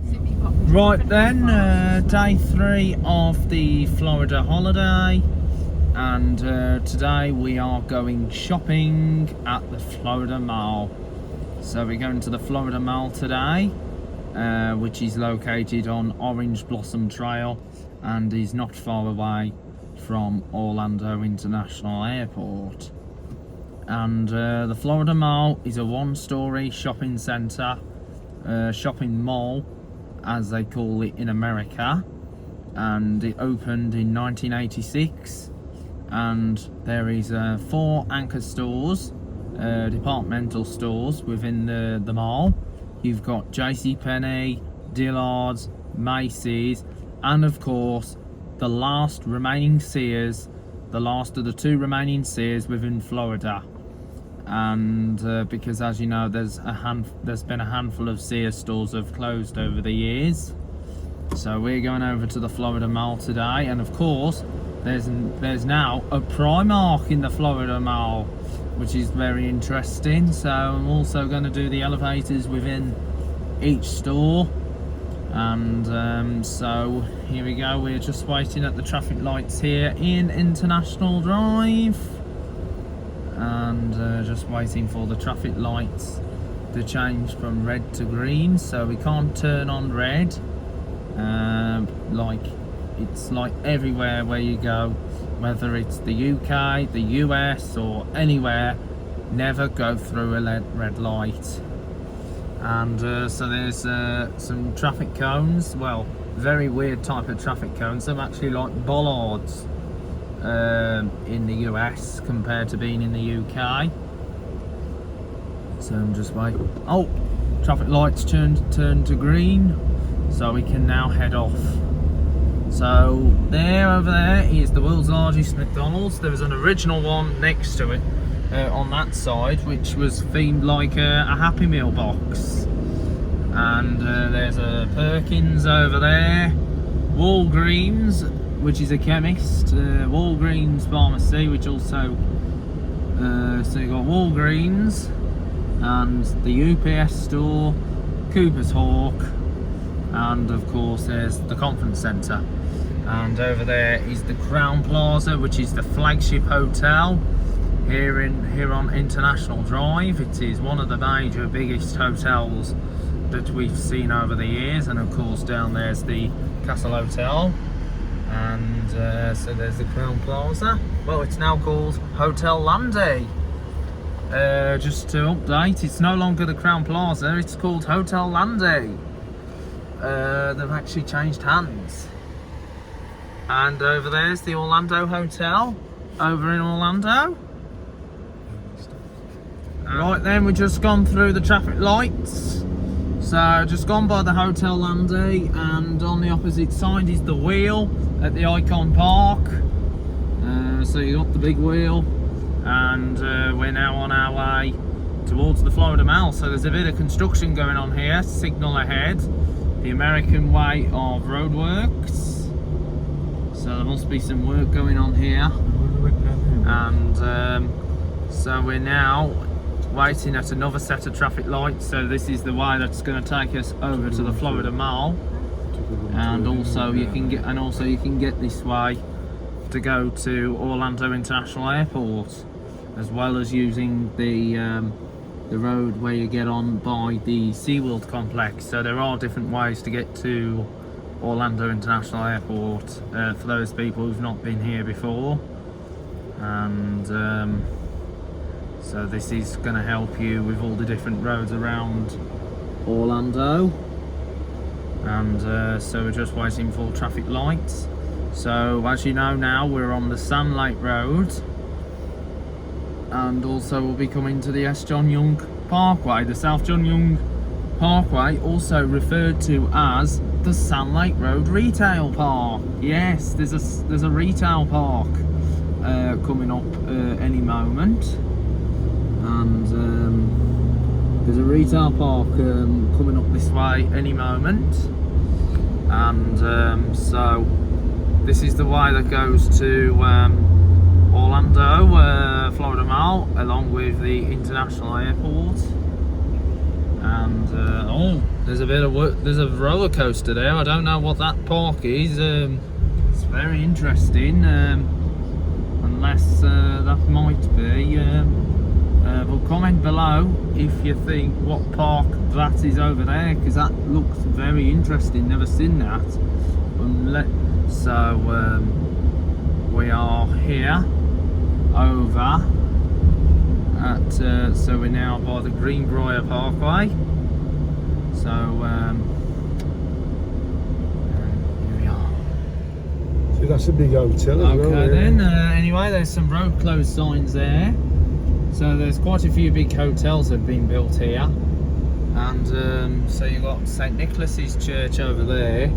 Right then, day 3 of the Florida holiday, and today we are going shopping at the Florida Mall. So we're going to the Florida Mall today, which is located on Orange Blossom Trail and is not far away from Orlando International Airport. And the Florida Mall is a one-story shopping centre, shopping mall as they call it in America, and it opened in 1986, and there is 4 anchor stores, departmental stores within the mall. You've got JCPenney, Dillard's, Macy's, and of course the last remaining Sears, the last of the 2 remaining Sears within Florida. And because, as you know, there's been a handful of Sears stores that have closed over the years. So we're going over to the Florida Mall today, and of course there's now a Primark in the Florida Mall, which is very interesting. So I'm also going to do the elevators within each store. And so here we go, we're just waiting at the traffic lights here in International Drive, and just waiting for the traffic lights to change from red to green, so we can't turn on red. It's like everywhere where you go, whether it's the UK, the US or anywhere, never go through a red light. And so there's some traffic cones, well, very weird type of traffic cones. They're actually like bollards in the US compared to being in the UK. So I'm just waiting. Oh, traffic lights turned to green, so we can now head off. So over there is the world's largest McDonald's. There was an original one next to it on that side, which was themed like a Happy Meal box. And there's a Perkins over there, Walgreens, which is a chemist, Walgreens pharmacy, which also, so you got Walgreens, and the UPS store, Cooper's Hawk, and of course there's the conference centre. And over there is the Crowne Plaza, which is the flagship hotel here on International Drive. It is one of the major biggest hotels that we've seen over the years, and of course down there's the Castle Hotel. And so there's the Crowne Plaza. Well, it's now called Hotel Landy. Just to update, it's no longer the Crowne Plaza, it's called Hotel Landy. They've actually changed hands. And over there's the Orlando Hotel, over in Orlando. Right then, we've just gone through the traffic lights. So just gone by the Hotel Landy, and on the opposite side is the wheel at the Icon Park. So you got the big wheel, and we're now on our way towards the Florida Mall. So there's a bit of construction going on here, signal ahead, the American way of roadworks. So there must be some work going on here. And so we're now waiting at another set of traffic lights. So this is the way that's going to take us over to the Florida Mall, and also you can get this way to go to Orlando International Airport, as well as using the road where you get on by the SeaWorld complex. So there are different ways to get to Orlando International Airport for those people who've not been here before. And so this is going to help you with all the different roads around Orlando. And so we're just waiting for traffic lights. So as you know now, we're on the Sand Lake Road, and also we'll be coming to the S. John Young Parkway, the South John Young Parkway, also referred to as the Sand Lake Road Retail Park. Yes, there's a retail park coming up any moment. And there's a retail park coming up this way any moment. And so this is the way that goes to Orlando, Florida Mall, along with the International Airport. And oh, there's a bit of work. There's a roller coaster there. I don't know what that park is. It's very interesting. Unless that might be. But comment below if you think what park that is over there, because that looks very interesting. Never seen that. So we are here over at so we're now by the Greenbrier Parkway. So here we are. So that's a big hotel as well. Okay then. Anyway, there's some road closed signs there. So there's quite a few big hotels that have been built here, and so you've got St Nicholas's Church over there,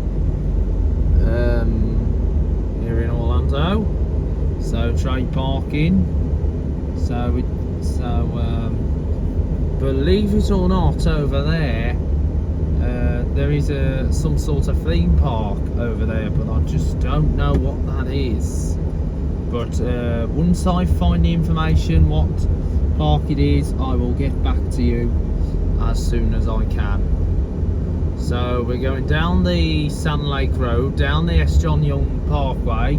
here in Orlando. So trade parking. So believe it or not, over there there is some sort of theme park over there, but I just don't know what that is. But once I find the information what park it is, I will get back to you as soon as I can. So we're going down the Sand Lake Road, down the S. John Young Parkway,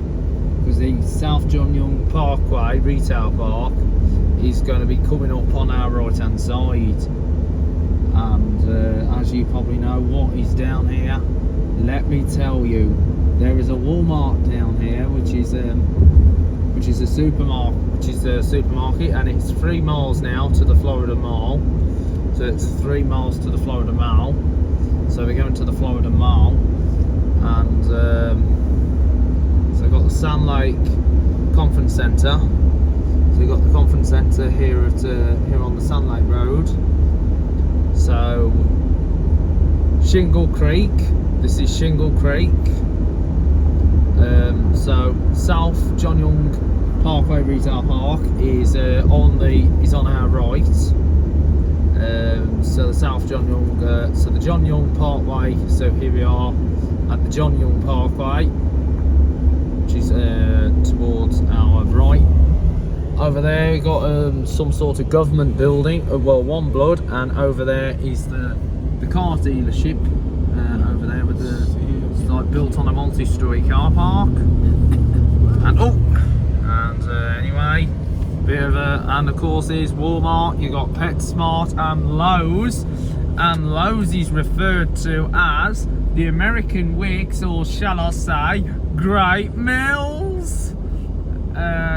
because the South John Young Parkway Retail Park is going to be coming up on our right hand side. And as you probably know, what is down here, let me tell you, there is a Walmart down here, which is a supermarket, and it's 3 miles now to the Florida Mall. So it's 3 miles to the Florida Mall. So we're going to the Florida Mall, and so we've got the Sand Lake Conference Centre. So we've got the conference centre here at here on the Sand Lake Road. So Shingle Creek. This is Shingle Creek. So South John Young Parkway Retail Park is on our right. So the South John Young, so the John Young Parkway. So here we are at the John Young Parkway, which is towards our right. Over there we got some sort of government building. Well, One Blood, and over there is the car dealership. Over there with it's like built on a multi-story car park. And anyway, bit of and of course is Walmart. You got PetSmart and Lowe's, and Lowe's is referred to as the American Wickes, or shall I say Great Mills.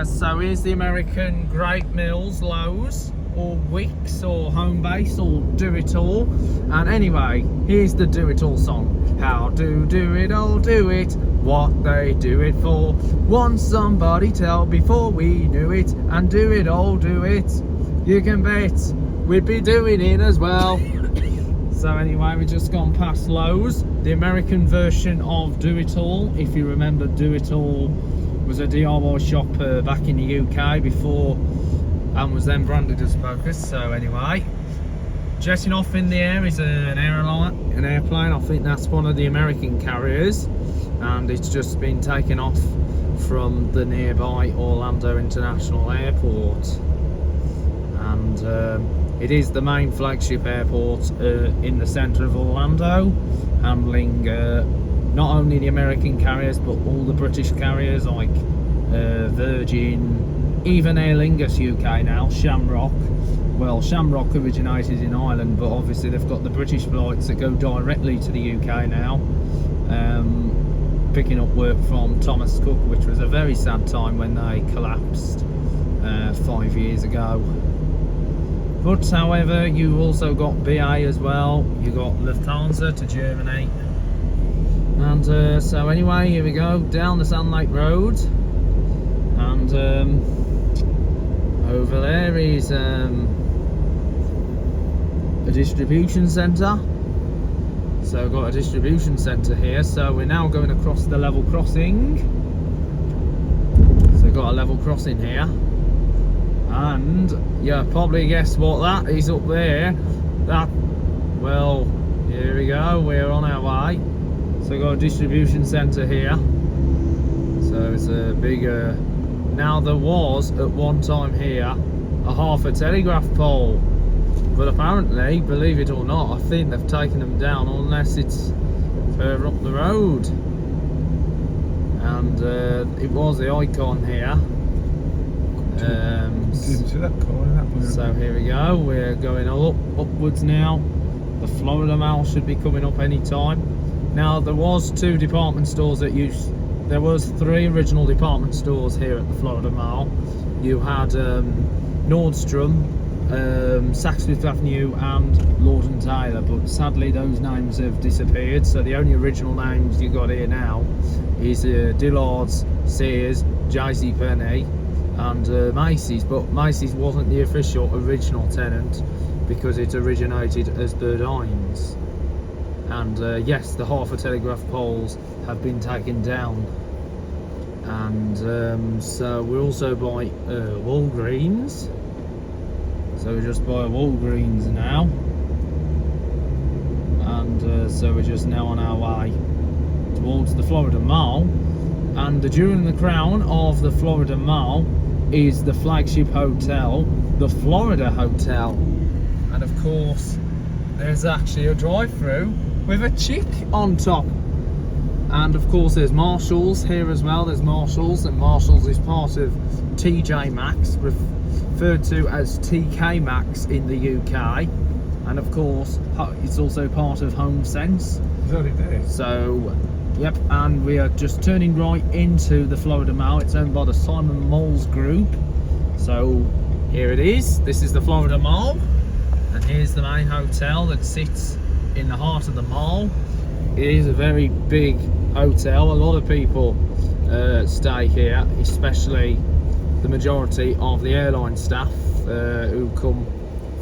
So here's the American Great Mills, Lowe's, or Wickes, or Homebase, or Do It All. And anyway, here's the Do It All song. How do it all do it? What they do it for? Once somebody tell before we knew it, and do it all do it. You can bet we'd be doing it as well. So anyway, we've just gone past Lowe's, the American version of Do It All. If you remember, Do It All was a DIY shop back in the UK before, and was then branded as Focus. So anyway, jetting off in the air is an airplane. I think that's one of the American carriers, and it's just been taken off from the nearby Orlando International Airport. And it is the main flagship airport in the centre of Orlando, handling not only the American carriers but all the British carriers like Virgin, even Aer Lingus UK now, Shamrock. Well, Shamrock originated in Ireland, but obviously they've got the British flights that go directly to the UK now, picking up work from Thomas Cook, which was a very sad time when they collapsed 5 years ago. But however, you also got BA as well, you got Lufthansa to Germany. And so anyway, here we go, down the Sand Lake Road, and over there is a distribution centre. So we've got a distribution centre here, so we're now going across the level crossing. So we've got a level crossing here, and yeah, probably guess what that is up there. That, well, here we go, we're on our way. So we've got a distribution centre here. So it's a bigger. Now there was at one time here a half a telegraph pole, But apparently, believe it or not, I think they've taken them down unless it's further up the road. And it was the Icon here. So here we go, we're going upwards now. The Florida Mall should be coming up any time. Now there was 2 department stores that there was 3 original department stores here at the Florida Mall. You had Nordstrom, Saks Fifth Avenue and Lord & Taylor, but sadly those names have disappeared, so the only original names you got here now is Dillard's, Sears, JCPenney and Macy's, but Macy's wasn't the official original tenant because it originated as Burdines. And yes, the Hartford Telegraph poles have been taken down. And so we're also by Walgreens. So we're just by Walgreens now. And so we're just now on our way towards the Florida Mall. And the jewel in the crown of the Florida Mall is the flagship hotel, the Florida Hotel. And of course, there's actually a drive-through with a chick on top. And of course there's Marshalls here as well. There's Marshalls, and Marshalls is part of TJ Maxx, referred to as TK Maxx in the UK. And of course it's also part of HomeSense. Is that it there? So yep, and we are just turning right into the Florida Mall. It's owned by the Simon Malls Group. So here it is. This is the Florida Mall, and here's the main hotel that sits in the heart of the mall. It is a very big hotel. A lot of people stay here, especially the majority of the airline staff who come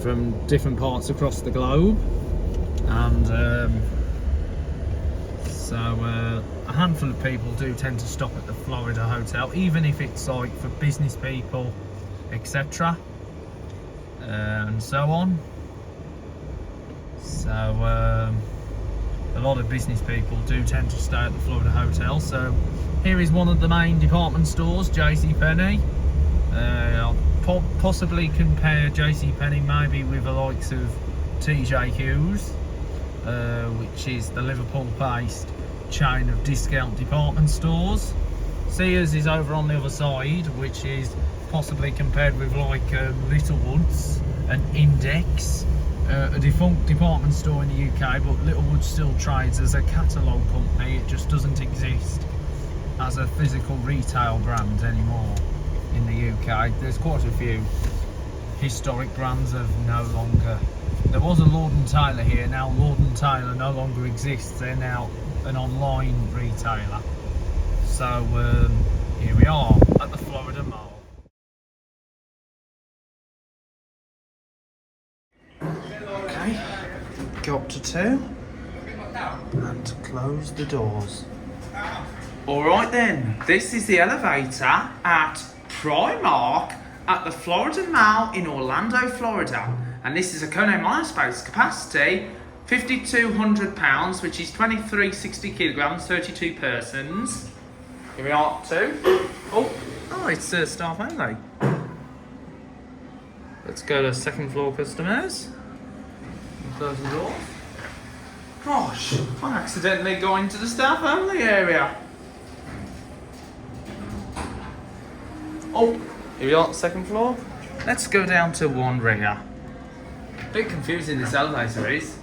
from different parts across the globe. And so a handful of people do tend to stop at the Florida Hotel, even if it's like for business people, etc. And so on. So a lot of business people do tend to stay at the Florida Hotel. So here is one of the main department stores, JCPenney. I'll possibly compare JCPenney maybe with the likes of TJ Hughes, which is the Liverpool-based chain of discount department stores. Sears is over on the other side, which is possibly compared with like Littlewoods and Index, a defunct department store in the UK, but Littlewoods still trades as a catalogue company. It just doesn't exist as a physical retail brand anymore in the UK. There's quite a few historic brands of no longer. There was a Lord & Taylor here. Now Lord & Taylor no longer exists. They're now an online retailer. So here we are at the Florida Mall. Okay, go up to 2 and close the doors. Alright then, this is the elevator at Primark at the Florida Mall in Orlando, Florida. And this is a Kone Monospace capacity, 5,200 pounds, which is 2360 kilograms, 32 persons. Here we are up to. Oh, it's staff only. Let's go to second floor customers. And close the door. Gosh, I accidentally got into the staff only area. Oh, here we are, second floor. Let's go down to 1 rear. Bit confusing this elevator is.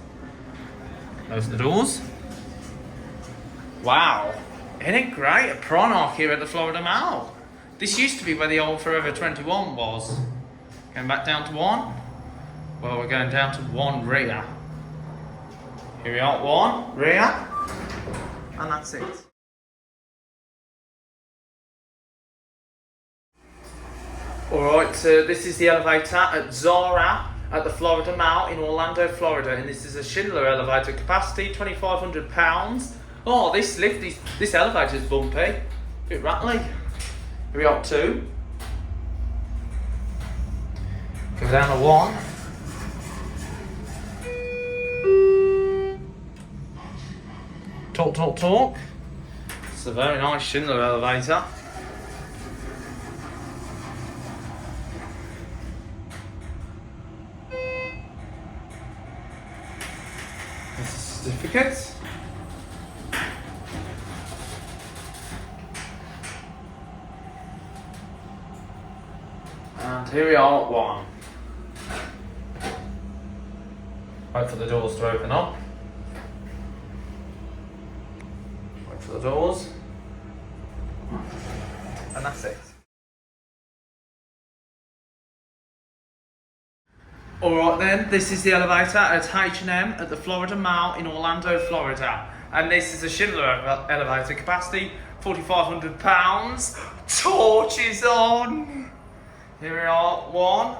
Close the doors. Wow, isn't it great? A Primark here at the Florida Mall. This used to be where the old Forever 21 was. Going back down to 1. Well, we're going down to 1 rear. Here we are, 1 rear. And that's it. Alright, this is the elevator at Zara at the Florida Mall in Orlando, Florida, and this is a Schindler elevator, capacity 2,500 pounds. Oh, this elevator is bumpy, a bit rattly. Here we are, 2. Go down to 1. Talk, talk, talk. It's a very nice Schindler elevator. certificates. And here we are at 1. Wait for the doors to open up. Wait for the doors. And that's it. Alright then, this is the elevator at H&M at the Florida Mall in Orlando, Florida. And this is a Schindler elevator, capacity 4,500 pounds. Torches on! Here we are, 1.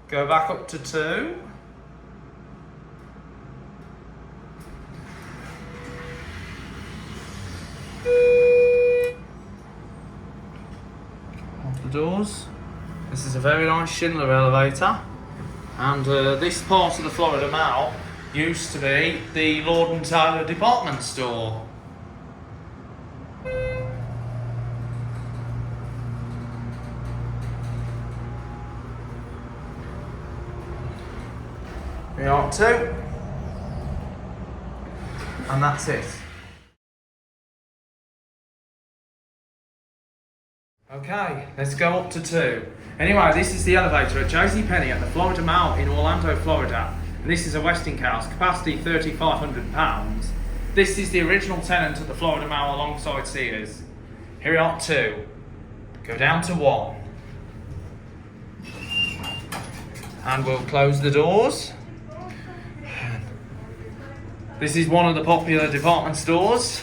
Go back up to 2. Off the doors. This is a very nice Schindler elevator. And this part of the Florida Mall used to be the Lord & Taylor department store. We are 2. And that's it. Okay, let's go up to 2. Anyway, this is the elevator at JCPenney at the Florida Mall in Orlando, Florida. And this is a Westinghouse, capacity 3,500 pounds. This is the original tenant at the Florida Mall alongside Sears. Here we are at 2. Go down to 1. And we'll close the doors. This is one of the popular department stores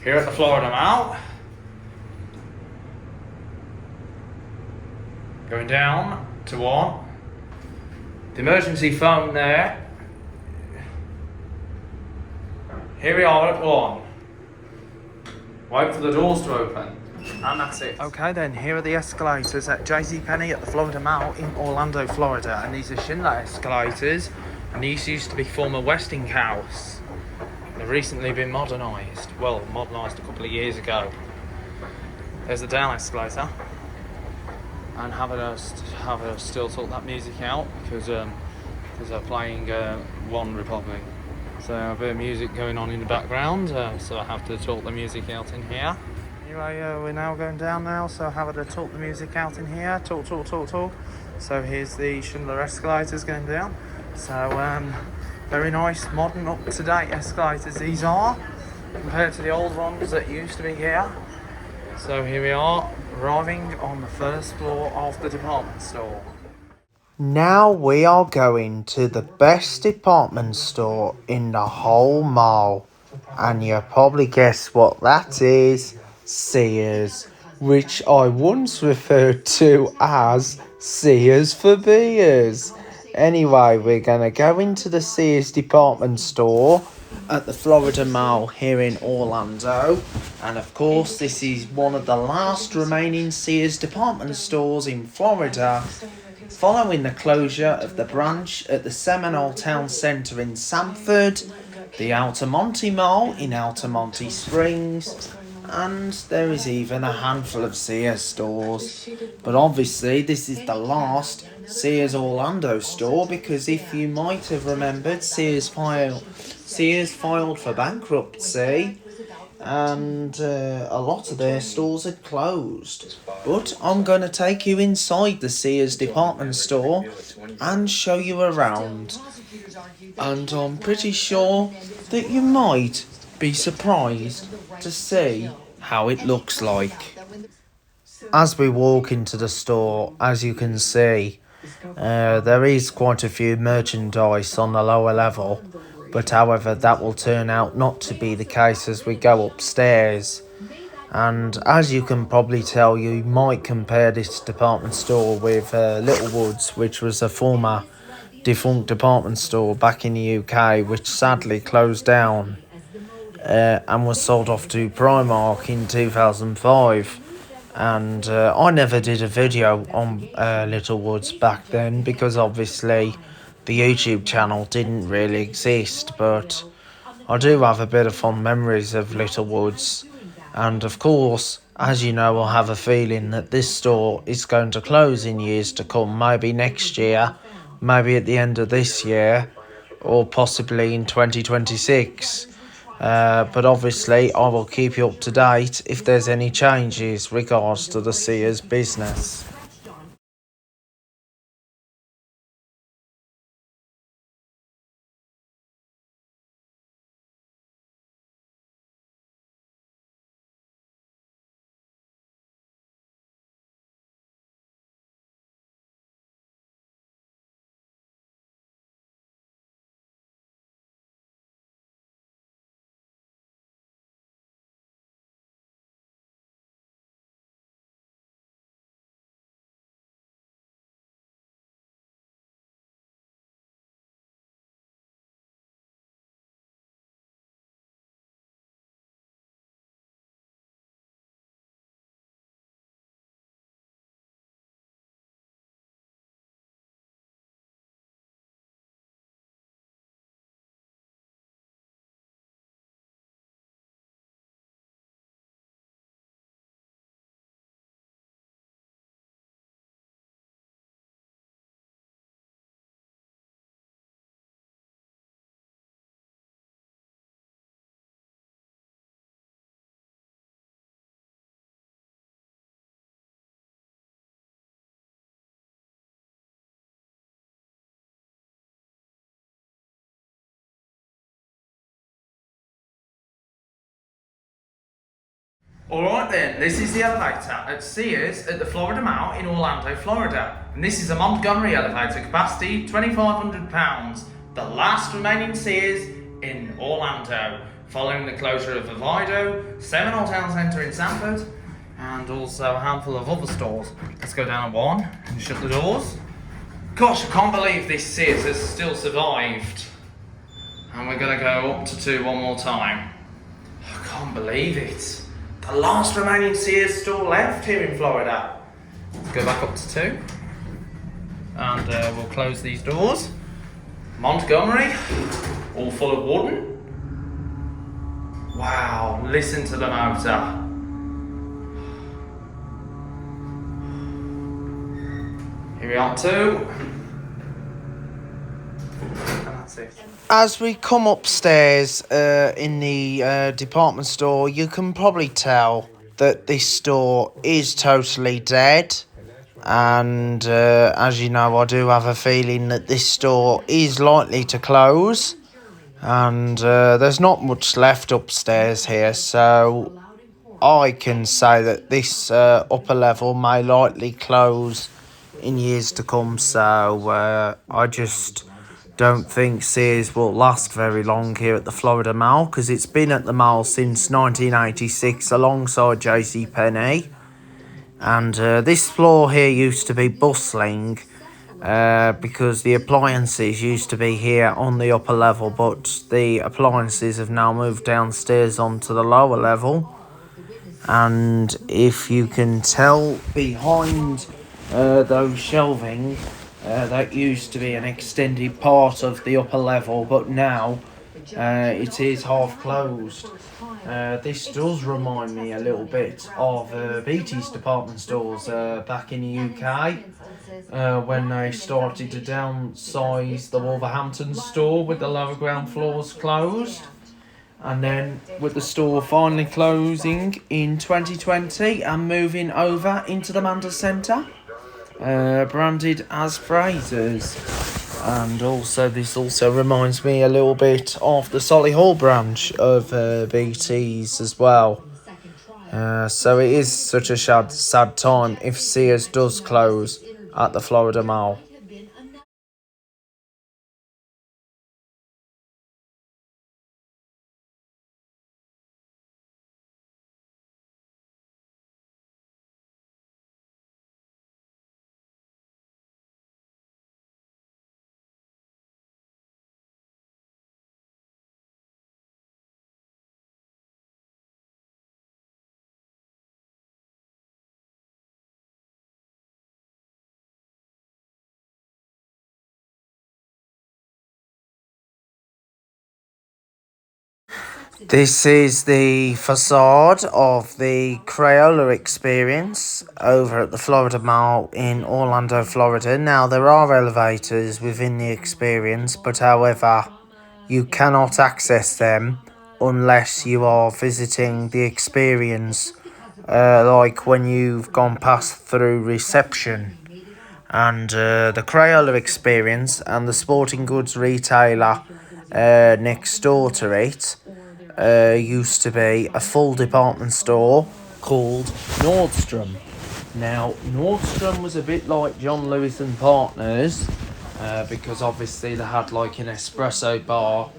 here at the Florida Mall. Going down to 1. The emergency phone there. Here we are at 1. Wait for the doors to open. And that's it. Okay then, here are the escalators at JCPenney at the Florida Mall in Orlando, Florida. And these are Schindler escalators. And these used to be former Westinghouse. They've recently been modernised. Well, modernised a couple of years ago. There's the down escalator. And have a still sort that music out because they're playing One Republic. So a bit of music going on in the background, so I have to talk the music out in here. Anyway, we're now going down now, so I have to talk the music out in here. Talk. So here's the Schindler escalators going down. So very nice, modern, up-to-date escalators these are, compared to the old ones that used to be here. So here we are, arriving on the first floor of the department store. Now we are going to the best department store in the whole mall. And you'll probably guess what that is. Sears, which I once referred to as Sears for Beers. Anyway, we're going to go into the Sears department store at the Florida Mall here in Orlando. And of course, this is one of the last remaining Sears department stores in Florida, following the closure of the branch at the Seminole Town Center in Sanford, the Altamonte Mall in Altamonte Springs, and there is even a handful of Sears stores. But obviously, this is the last Sears Orlando store, because if you might have remembered, Sears filed for bankruptcy, and a lot of their stores had closed. But I'm going to take you inside the Sears department store and show you around. And I'm pretty sure that you might be surprised to see how it looks like. As we walk into the store, as you can see, there is quite a few merchandise on the lower level. But however, that will turn out not to be the case as we go upstairs. And as you can probably tell, you might compare this department store with Littlewoods, which was a former defunct department store back in the UK, which sadly closed down and was sold off to Primark in 2005. And I never did a video on Littlewoods back then, because obviously the YouTube channel didn't really exist, but I do have a bit of fond memories of Littlewoods. And of course, as you know, I have a feeling that this store is going to close in years to come, maybe next year, maybe at the end of this year. or possibly in 2026. But obviously, I will keep you up to date if there's any changes regards to the Sears business. Alright then, this is the elevator at Sears at the Florida Mall in Orlando, Florida. And this is a Montgomery elevator, capacity £2,500. The last remaining Sears in Orlando, following the closure of Vivido, Seminole Town Centre in Sanford, and also a handful of other stores. Let's go down to one and shut the doors. Gosh, I can't believe this Sears has still survived. And we're gonna go up to 2 one more time. I can't believe it. The last remaining Sears store left here in Florida. Let's go back up to 2. And we'll close these doors. Montgomery, all full of wooden. Wow, listen to the motor. Here we are, 2. And that's it. As we come upstairs in the department store, you can probably tell that this store is totally dead. And as you know, I do have a feeling that this store is likely to close. And there's not much left upstairs here, so I can say that this upper level may likely close in years to come. So I just don't think Sears will last very long here at the Florida Mall, because it's been at the mall since 1986 alongside JCPenney. And this floor here used to be bustling because the appliances used to be here on the upper level, but the appliances have now moved downstairs onto the lower level. And if you can tell behind those shelving, that used to be an extended part of the upper level, but now it is half closed. This does remind me a little bit of BT's department stores back in the UK when they started to downsize the Wolverhampton store with the lower ground floors closed. And then with the store finally closing in 2020 and moving over into the Manda Centre, branded as Fraser's. And also this also reminds me a little bit of the Solihull branch of BT's as well. So it is such a sad time if Sears does close at the Florida Mall. This is the facade of the Crayola experience over at the Florida Mall in Orlando, Florida. Now, there are elevators within the experience, but however, you cannot access them unless you are visiting the experience, like when you've gone past through reception. And the Crayola experience and the sporting goods retailer next door to it used to be a full department store called Nordstrom. Now, Nordstrom was a bit like John Lewis and Partners because obviously they had like an espresso bar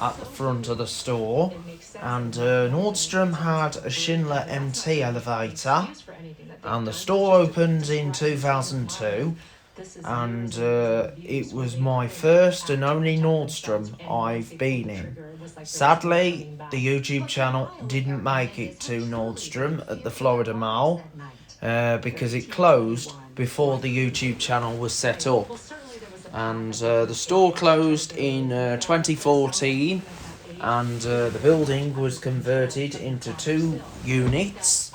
at the front of the store, and Nordstrom had a Schindler MT elevator, and the store opened in 2002, and it was my first and only Nordstrom I've been in. Sadly, the YouTube channel didn't make it to Nordstrom at the Florida Mall because it closed before the YouTube channel was set up. And the store closed in 2014, and the building was converted into 2 units.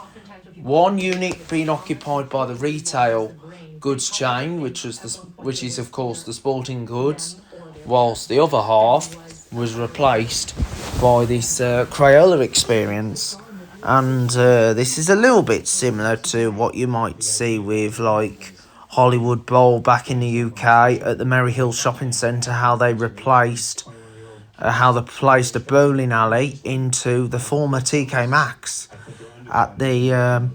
One unit being occupied by the retail goods chain, which is of course the sporting goods, whilst the other half was replaced by this Crayola experience. And this is a little bit similar to what you might see with like Hollywood Bowl back in the UK at the Merry Hill Shopping Centre, how they placed a bowling alley into the former TK Maxx at the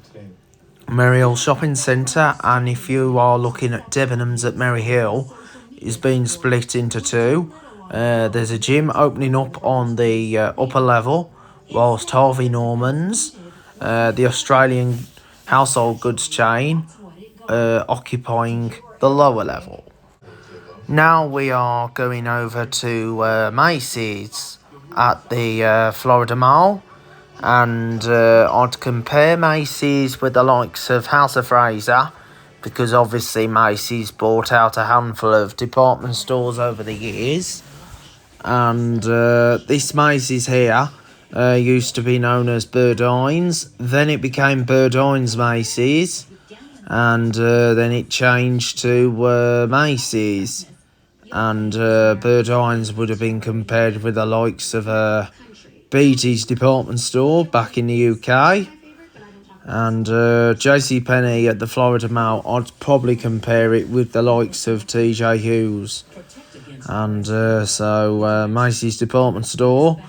Merry Hill Shopping Centre. And if you are looking at Debenhams at Merry Hill, it's been split into 2. There's a gym opening up on the upper level, whilst Harvey Norman's, the Australian household goods chain, occupying the lower level. Now we are going over to Macy's at the Florida Mall, and I'd compare Macy's with the likes of House of Fraser, because obviously Macy's bought out a handful of department stores over the years, and this Macy's here used to be known as Burdines, then it became Burdines Macy's, and then it changed to Macy's. And Burdines would have been compared with the likes of Beatty's department store back in the UK. And JCPenney at the Florida Mall, I'd probably compare it with the likes of TJ Hughes. And so Macy's department store,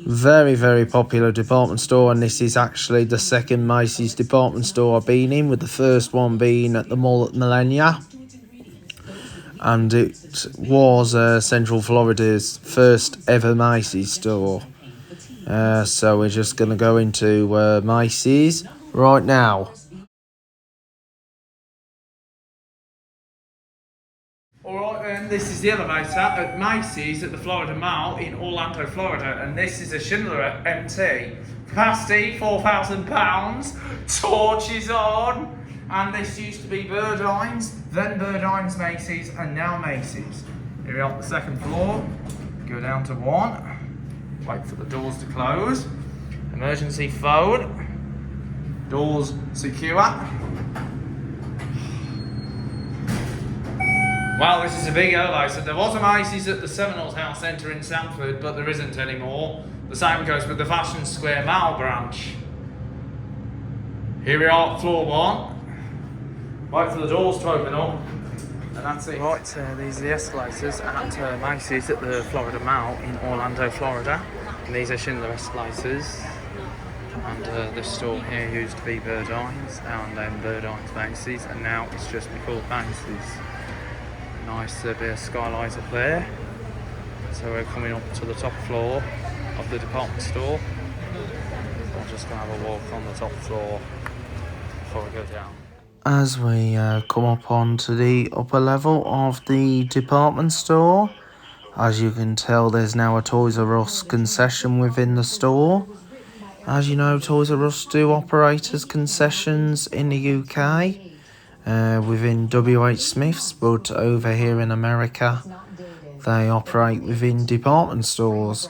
very, very popular department store, and this is actually the second Macy's department store I've been in, with the first one being at the mall at Millenia. And it was Central Florida's first ever Macy's store. So we're just going to go into Macy's right now. Alright then, this is the elevator at Macy's at the Florida Mall in Orlando, Florida, and this is a Schindler MT. Capacity, 4,000 pounds, torches on, and this used to be Burdines, then Burdines Macy's, and now Macy's. Here we are on the second floor, go down to 1, wait for the doors to close, emergency phone, doors secure. Well, this is a big elevator. There was a Macy's at the Seminoles House Centre in Sanford, but there isn't anymore. The same goes with the Fashion Square Mall branch. Here we are at floor 1. Wait for the doors to open up, and that's it. Right, these are the escalators at Macy's at the Florida Mall in Orlando, Florida. And these are Schindler escalators. And this store here used to be Burdines, and then Burdines Macy's, and now it's just been called Macy's. Nice bit of skylight up there. So we're coming up to the top floor of the department store. I'm just going to have a walk on the top floor before we go down. As we come up onto the upper level of the department store, as you can tell, there's now a Toys R Us concession within the store. As you know, Toys R Us do operate as concessions in the UK. Within WH Smith's, but over here in America they operate within department stores.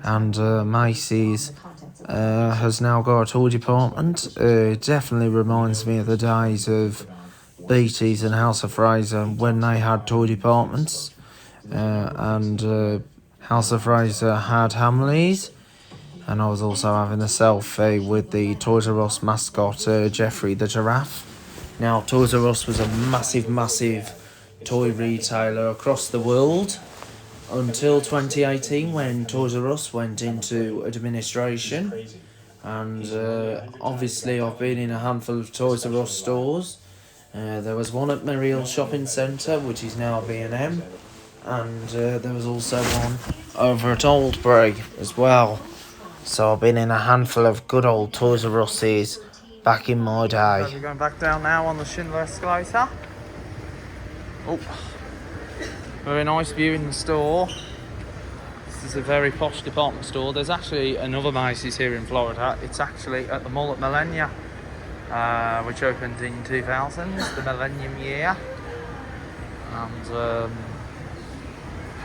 and Macy's has now got a toy department. It definitely reminds me of the days of Beatties and House of Fraser when they had toy departments, and House of Fraser had Hamleys, and I was also having a selfie with the Toys R Us mascot Jeffrey the giraffe. Now, Toys R Us was a massive toy retailer across the world until 2018 when Toys R Us went into administration, and obviously I've been in a handful of Toys R Us stores. There was one at Meriel Shopping Centre, which is now B&M, and there was also one over at Oldbury as well. So I've been in a handful of good old Toys R Us's back in my day. So we're going back down now on the Schindler escalator. Oh, very nice view in the store. This is a very posh department store. There's actually another Macy's here in Florida. It's actually at the mall at Millenia, which opened in 2000, the Millennium year. And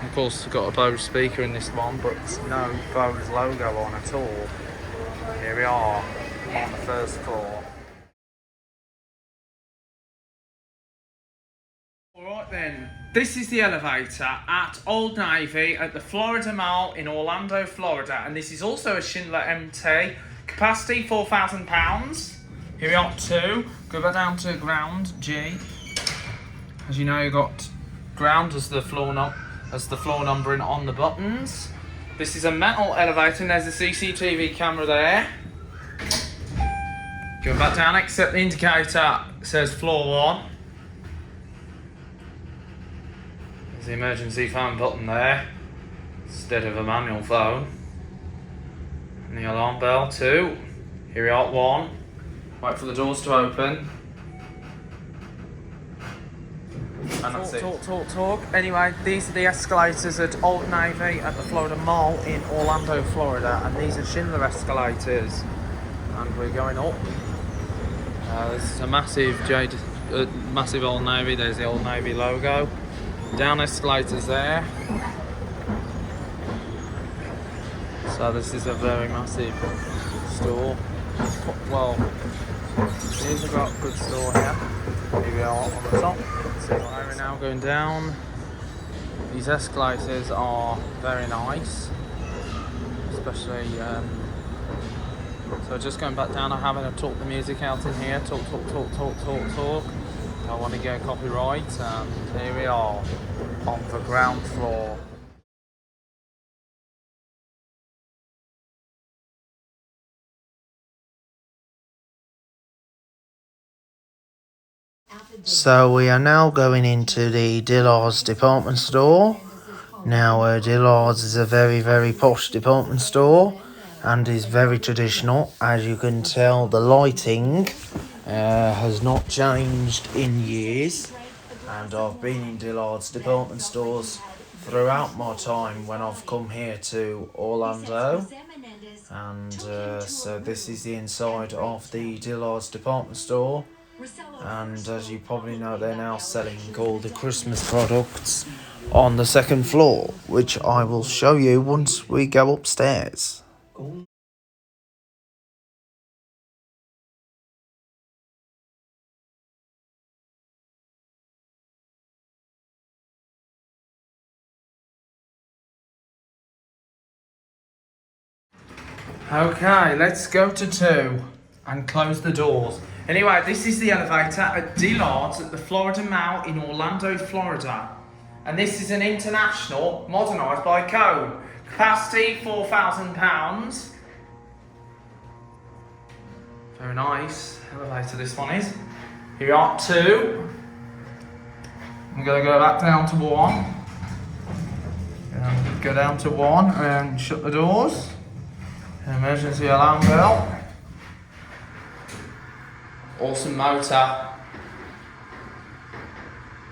of course, we've got a Bose speaker in this one, but no Bose logo on at all. Here we are on the first floor. Alright then, this is the elevator at Old Navy at the Florida Mall in Orlando, Florida, and this is also a Schindler MT. Capacity 4,000 pounds. Here we are 2. Go back down to ground G. As you know, you've got ground as the floor numbering on the buttons. This is a metal elevator and there's a CCTV camera there. Go back down, except the indicator says floor 1. There's the emergency phone button there instead of a manual phone. And the alarm bell 2. Here we are 1. Wait for the doors to open. And that's it. Talk. Anyway, these are the escalators at Old Navy at the Florida Mall in Orlando, Florida, and these are Schindler escalators. And we're going up. This is a massive Old Navy. There's the Old Navy logo. Down escalators there. So this is a very massive store. Well, here's a good store here. Here we are on the top. So we're now going down. These escalators are very nice, especially. So just going back down, I'm having to talk the music out in here. Talk. I want to get copyright, and here we are on the ground floor. So we are now going into the Dillard's department store. Now Dillard's is a very posh department store and is very traditional. As you can tell, the lighting has not changed in years, and I've been in Dillard's department stores throughout my time when I've come here to Orlando. And so this is the inside of the Dillard's department store. And as you probably know, they're now selling all the Christmas products on the second floor, which I will show you once we go upstairs. Okay, let's go to 2 and close the doors. Anyway, this is the elevator at Dillard's at the Florida Mall in Orlando, Florida. And this is an international, modernised by code. Capacity 4,000 pounds. Very nice elevator this one is. Here we are 2. I'm going to go back down to 1. Go down to 1 and shut the doors. Emergency alarm bell. Awesome motor.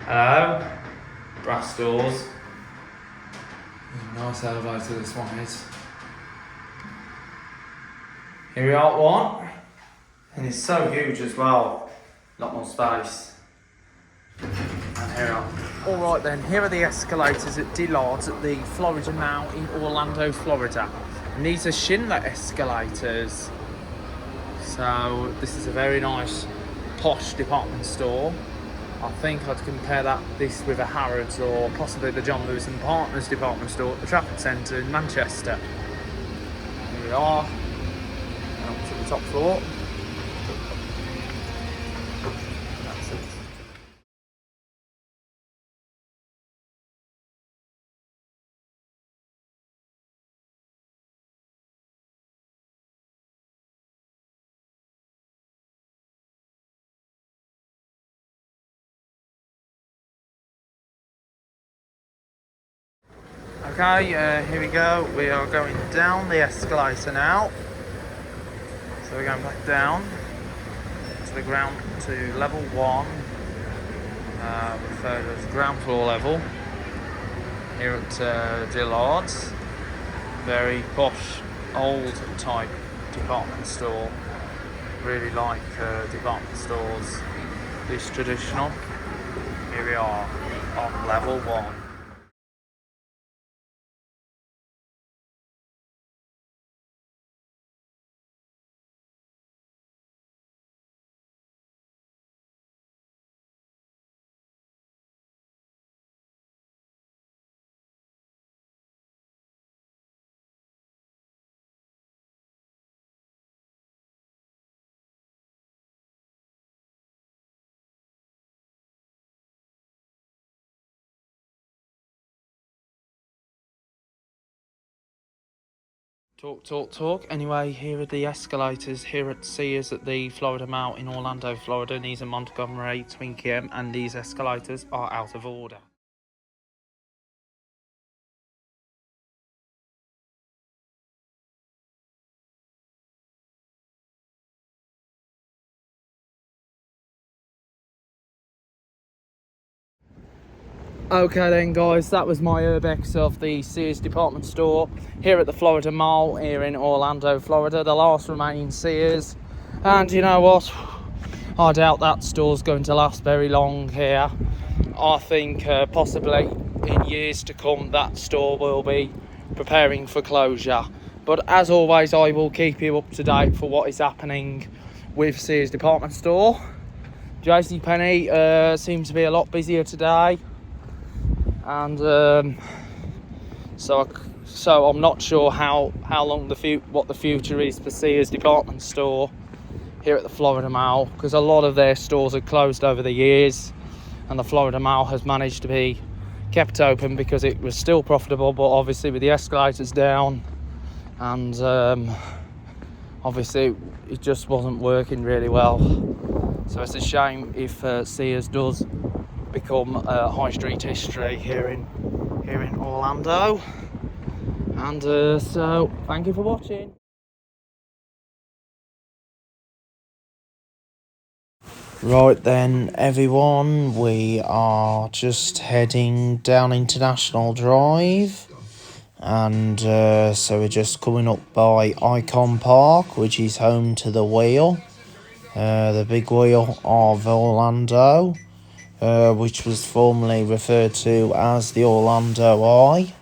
Hello. Brass doors. Nice elevator this one is. Here we are at 1. And it's so huge as well. Lot more space. And here are. Alright then, here are the escalators at Dillard's at the Florida Mall in Orlando, Florida. And these are Schindler escalators. So this is a very nice posh department store. I think I'd compare this with a Harrods or possibly the John Lewis and Partners department store at the Trafford Centre in Manchester. Here we are, and up to the top floor. That's it. Okay, here we go. We are going down the escalator now. So we're going back down to the ground, to level 1, referred as ground floor level, here at Dillard's. Very posh, old type department store. Really like department stores. This traditional. Here we are on level 1. Talk. Anyway, here are the escalators here at Sears at the Florida Mall in Orlando, Florida. These are Montgomery Twinkie M, and these escalators are out of order. Okay then guys, that was my urbex of the Sears department store here at the Florida Mall here in Orlando, Florida, the last remaining Sears. And you know what, I doubt that store's going to last very long here. I think possibly in years to come that store will be preparing for closure. But as always, I will keep you up to date for what is happening with Sears department store. JCPenney seems to be a lot busier today. And so I'm not sure how long what the future is for Sears department store here at the Florida Mall, because a lot of their stores are closed over the years, and the Florida Mall has managed to be kept open because it was still profitable, but obviously with the escalators down, and obviously it just wasn't working really well. So it's a shame if Sears does become high street history here in Orlando. And so thank you for watching. Right then everyone, we are just heading down International Drive, and so we're just coming up by Icon Park, which is home to the wheel, the big wheel of Orlando, which was formerly referred to as the Orlando Eye,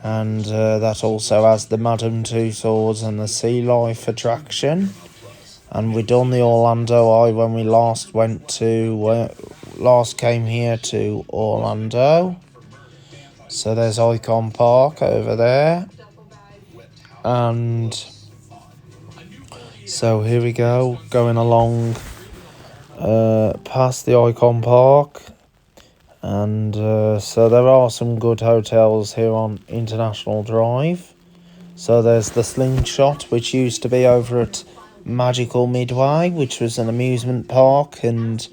and that also has the Madame Tussauds and the Sea Life attraction. And we done the Orlando Eye when we last came here to Orlando. So there's Icon Park over there, and so here we go, going along past the Icon Park, and so there are some good hotels here on International Drive. So there's the Slingshot, which used to be over at Magical Midway, which was an amusement park, and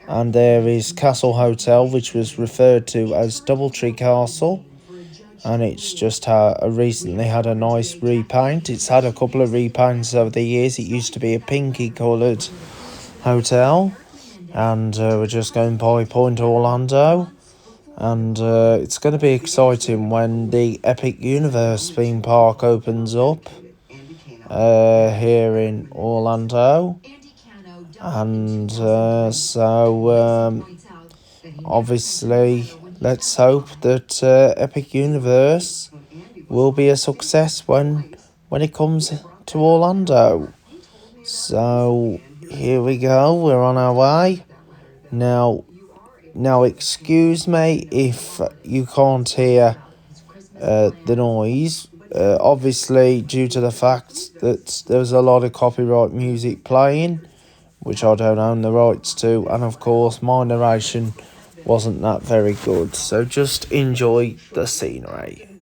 there is Castle Hotel, which was referred to as Doubletree Castle, and it's just recently had a nice repaint. It's had a couple of repaints over the years. It used to be a pinky coloured hotel, and we're just going by Point Orlando, and it's going to be exciting when the Epic Universe theme park opens up here in Orlando. And so obviously let's hope that Epic Universe will be a success when it comes to Orlando. So here we go, we're on our way. Now excuse me if you can't hear the noise. Obviously, due to the fact that there's a lot of copyright music playing, which I don't own the rights to, and of course my narration wasn't that very good. So just enjoy the scenery.